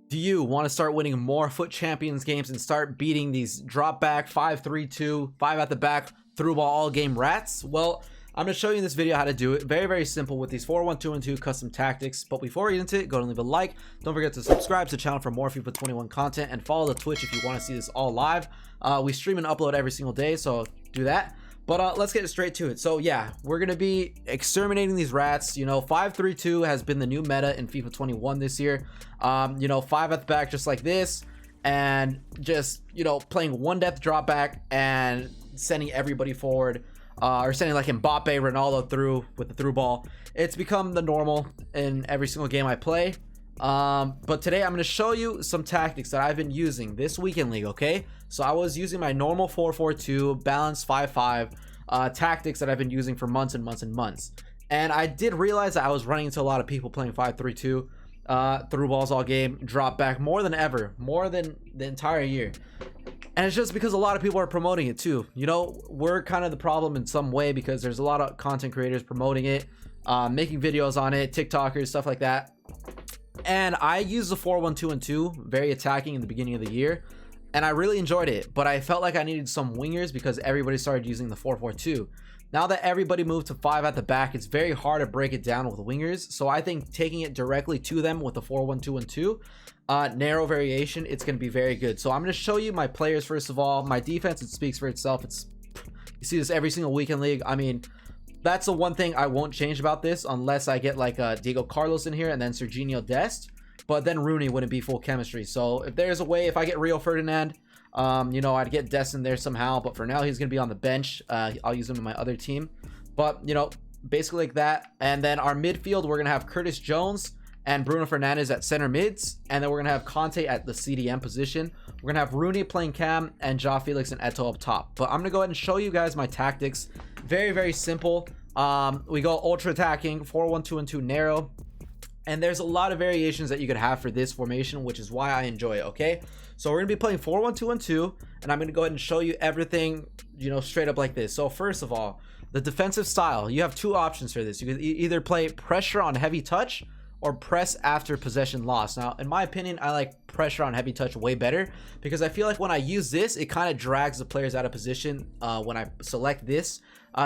Do you want to start winning more Foot Champions games and start beating these drop back 5-3-2, 5 at the back, through ball all game rats? Well, I'm going to show you in this video how to do it. Very simple with these 4-1-2-1-2 custom tactics. But before we get into it, go and leave a like. Don't forget to subscribe to the channel for more FIFA 21 content and follow the Twitch if you want to see this all live. We stream and upload every single day, so do that. But let's get straight to it. So yeah, we're going to be exterminating these rats. You know, 5-3-2 has been the new meta in FIFA 21 this year. You know, 5 at the back just like this, and just, you know, playing one depth drop back and sending everybody forward, or sending like Mbappe, Ronaldo through with the through ball. It's become the normal in every single game I play. But today I'm going to show you some tactics that I've been using this weekend league. Okay, so I was using my normal 4-4-2 balanced 5-5 tactics that I've been using for months and months, and I did realize that I was running into a lot of people playing 5-3-2 through balls all game, drop back more than ever, more than the entire year. And it's just because a lot of people are promoting it too. You know, we're kind of the problem in some way because there's a lot of content creators promoting it, making videos on it, TikTokers, stuff like that. And I used the 4-1-2-1-2 very attacking in the beginning of the year, and I really enjoyed it, but I felt like I needed some wingers because everybody started using the 4-4-2. Now that everybody moved to 5 at the back, it's very hard to break it down with wingers. So I think taking it directly to them with the 4-1-2-1-2 narrow variation, it's going to be very good. So I'm going to show you my players. First of all, my defense, it speaks for itself. You see this every single weekend league. I mean, that's the one thing I won't change about this unless I get like Diego Carlos in here and then Serginho Dest. But then Rooney wouldn't be full chemistry. So if there's a way, if I get Rio Ferdinand, you know, I'd get Dest in there somehow. But for now, he's going to be on the bench. I'll use him in my other team. But, you know, basically like that. And then our midfield, we're going to have Curtis Jones and Bruno Fernandes at center mids. And then we're going to have Conte at the CDM position. We're going to have Rooney playing cam and Joao Felix and Eto'o up top. But I'm going to go ahead and show you guys my tactics. Very simple. We go ultra attacking, 4-1-2-1-2 narrow. And there's a lot of variations that you could have for this formation, which is why I enjoy it. Okay, so we're gonna be playing 4-1-2-1-2, and I'm gonna go ahead and show you everything, you know, straight up like this. So first of all, the defensive style, you have two options for this. You can either play pressure on heavy touch or press after possession loss. Now, in my opinion, I like pressure on heavy touch way better because I feel like when I use this, it kind of drags the players out of position. When I select this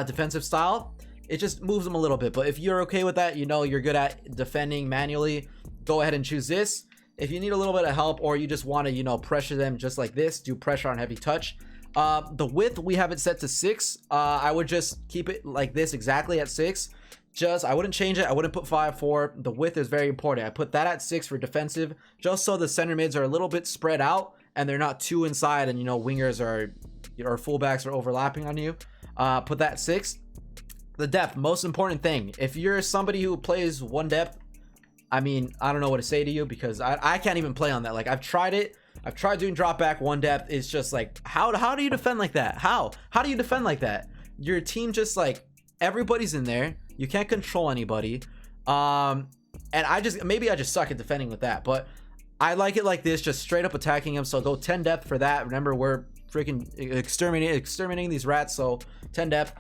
defensive style, it just moves them a little bit. But if you're okay with that, you know, you're good at defending manually, go ahead and choose this. If you need a little bit of help or you just want to, you know, pressure them just like this, do pressure on heavy touch. The width, we have it set to 6. I would just keep it like this, exactly at 6. I wouldn't change it. I wouldn't put 5-4. The width is very important. I put that at 6 for defensive, just so the center mids are a little bit spread out and they're not too inside, and, you know, wingers or fullbacks are overlapping on you. Put that at 6. The depth, most important thing. If you're somebody who plays one depth, I mean, I don't know what to say to you because I can't even play on that. Like, I've tried it. I've tried doing drop back one depth. It's just like, how do you defend like that? How do you defend like that? Your team just, like, everybody's in there. You can't control anybody. And maybe I just suck at defending with that, but I like it like this, just straight up attacking them. So go 10 depth for that. Remember, we're freaking exterminating these rats, so 10 depth.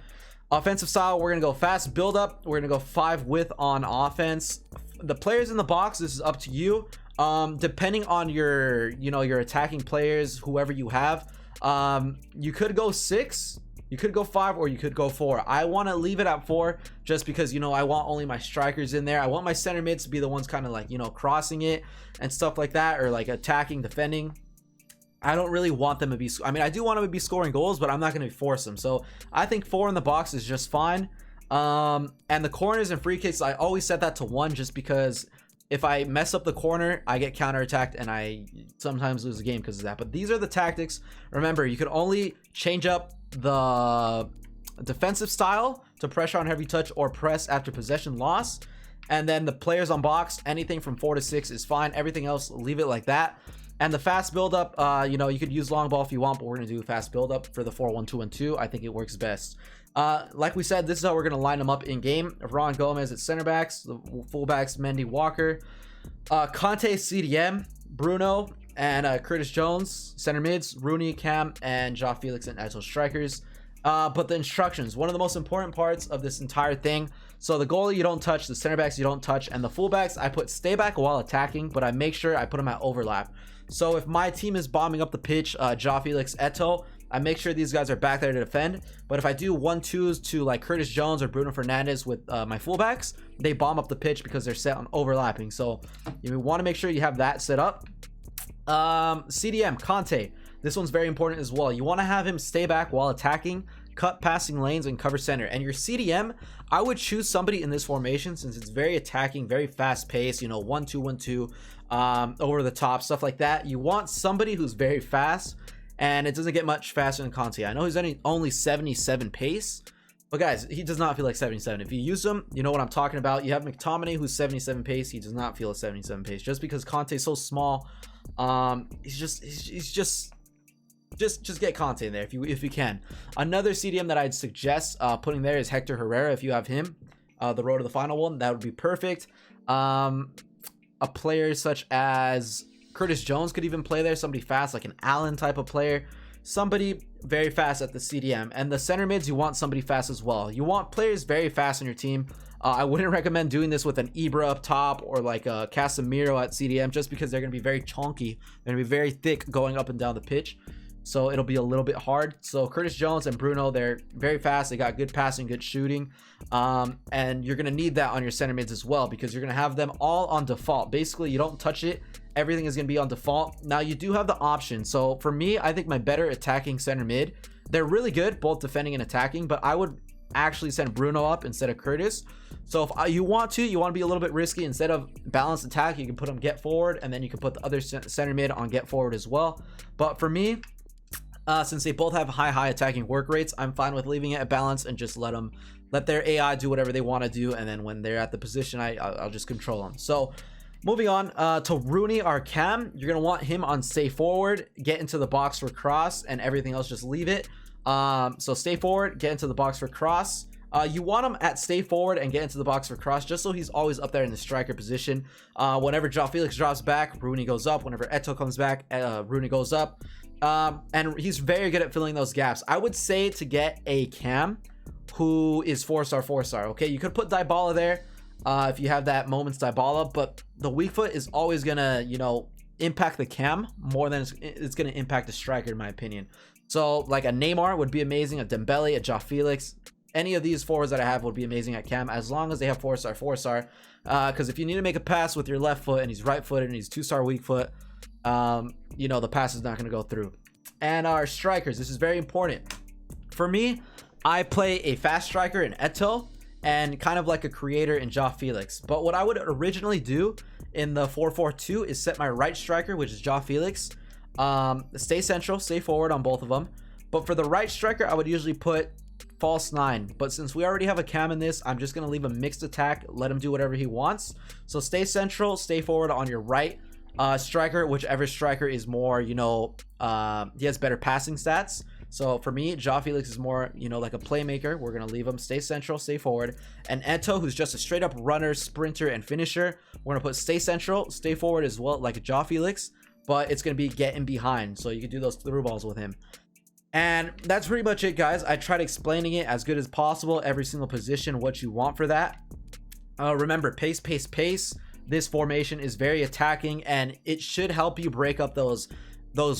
Offensive style, we're gonna go fast build up. We're gonna go 5 width on offense. The players in the box, this is up to you. Depending on your, you know, your attacking players, whoever you have, you could go 6, you could go 5, or you could go 4. I want to leave it at 4 just because, you know, I want only my strikers in there. I want my center mids to be the ones kind of like, you know, crossing it and stuff like that, or like attacking, defending. I don't really want them to be, I mean, I do want them to be scoring goals, but I'm not going to force them. So I think 4 in the box is just fine. And the corners and free kicks, I always set that to 1 just because if I mess up the corner, I get counterattacked and I sometimes lose the game because of that. But these are the tactics. Remember, you could only change up the defensive style to pressure on heavy touch or press after possession loss. And then the players on box, anything from 4 to 6 is fine. Everything else, leave it like that. And the fast build up, you know, you could use long ball if you want, but we're going to do fast build up for the 4-1-2-1-2. I think it works best. Like we said, this is how we're going to line them up in game. Ron Gomez at center backs, the fullbacks, Mendy, Walker, Conte, CDM, Bruno, and Curtis Jones, center mids, Rooney, Cam, and Joao Felix and Eto'o strikers. But the instructions, one of the most important parts of this entire thing. So the goalie you don't touch, the center backs you don't touch, and the fullbacks I put stay back while attacking, but I make sure I put them at overlap. So if my team is bombing up the pitch, Joao Felix, Eto'o, I make sure these guys are back there to defend. But if I do 1-2s to like Curtis Jones or Bruno Fernandes with my fullbacks, they bomb up the pitch because they're set on overlapping. So you want to make sure you have that set up. CDM, Conte. This one's very important as well. You want to have him stay back while attacking, cut passing lanes, and cover center. And your CDM, I would choose somebody in this formation since it's very attacking, very fast paced, you know, 1-2, 1-2, over the top, stuff like that. You want somebody who's very fast, and it doesn't get much faster than Conte. I know he's only 77 pace, but guys, he does not feel like 77. If you use him, you know what I'm talking about. You have McTominay who's 77 pace. He does not feel a 77 pace just because Conte's so small. He's just get Conte in there if you can. Another CDM that I'd suggest putting there is Hector Herrera. If you have him, the road to the final one, that would be perfect. A player such as Curtis Jones could even play there. Somebody fast, like an Allen type of player. Somebody very fast at the CDM. And the center mids, you want somebody fast as well. You want players very fast on your team. I wouldn't recommend doing this with an Ibra up top or like a Casemiro at CDM just because they're going to be very chunky. They're going to be very thick going up and down the pitch. So it'll be a little bit hard. So Curtis Jones and Bruno, they're very fast. They got good passing, good shooting. And you're going to need that on your center mids as well because you're going to have them all on default. Basically, you don't touch it. Everything is going to be on default. Now, you do have the option. So for me, I think my better attacking center mid, they're really good, both defending and attacking. But I would actually send Bruno up instead of Curtis. So if you want to be a little bit risky, instead of balanced attack, you can put them get forward, and then you can put the other center mid on get forward as well. But for me, since they both have high attacking work rates, I'm fine with leaving it at balance and just let their AI do whatever they want to do, and then when they're at the position, I'll just control them. So moving on to Rooney, our cam, you're gonna want him on stay forward, get into the box for cross, and everything else just leave it. So stay forward, get into the box for cross. You want him at stay forward and get into the box for cross just so he's always up there in the striker position. Whenever Joao Felix drops back, Rooney goes up. Whenever Eto'o comes back, Rooney goes up. And he's very good at filling those gaps. I would say to get a cam who is 4-star. Okay, you could put Dybala there if you have that Moments Dybala, but the weak foot is always gonna, you know, impact the cam more than it's gonna impact the striker, in my opinion. So like a Neymar would be amazing, a Dembele, a Joao Felix. Any of these forwards that I have would be amazing at cam as long as they have 4-star. Because if you need to make a pass with your left foot and he's right-footed and he's 2-star weak foot, you know, the pass is not going to go through. And our strikers, this is very important. For me, I play a fast striker in Eto'o and kind of like a creator in Joao Felix. But what I would originally do in the 4-4-2 is set my right striker, which is Joao Felix. Stay central, stay forward on both of them. But for the right striker, I would usually put false 9, but since we already have a cam in this, I'm just gonna leave a mixed attack, let him do whatever he wants. So stay central, stay forward on your right striker, whichever striker is more, you know, he has better passing stats. So for me, Joao Felix is more, you know, like a playmaker. We're gonna leave him stay central, stay forward. And Eto'o, who's just a straight up runner, sprinter, and finisher, we're gonna put stay central, stay forward as well, like a Joao Felix, but it's gonna be getting behind, so you can do those through balls with him. And that's pretty much it, guys. I tried explaining it as good as possible, every single position, what you want for that. Remember, pace. This formation is very attacking, and it should help you break up those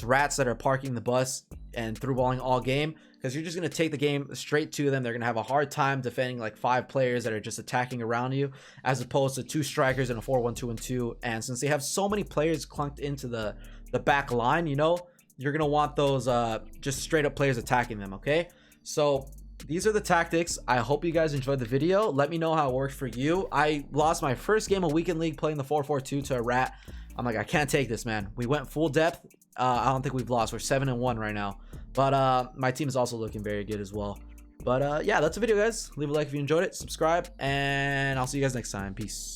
rats that are parking the bus and through balling all game, because you're just going to take the game straight to them. They're going to have a hard time defending like 5 players that are just attacking around you, as opposed to 2 strikers in a 4-1-2-1-2. And since they have so many players clunked into the back line, you know, you're gonna want those just straight up players attacking them. Okay, so these are the tactics. I hope you guys enjoyed the video. Let me know how it worked for you. I lost my first game of weekend league playing the 4-4-2 to a rat. I'm like, I can't take this, man. We went full depth. I don't think we've lost. We're 7-1 right now, but my team is also looking very good as well. But yeah, that's the video, guys. Leave a like if you enjoyed it, subscribe, and I'll see you guys next time. Peace.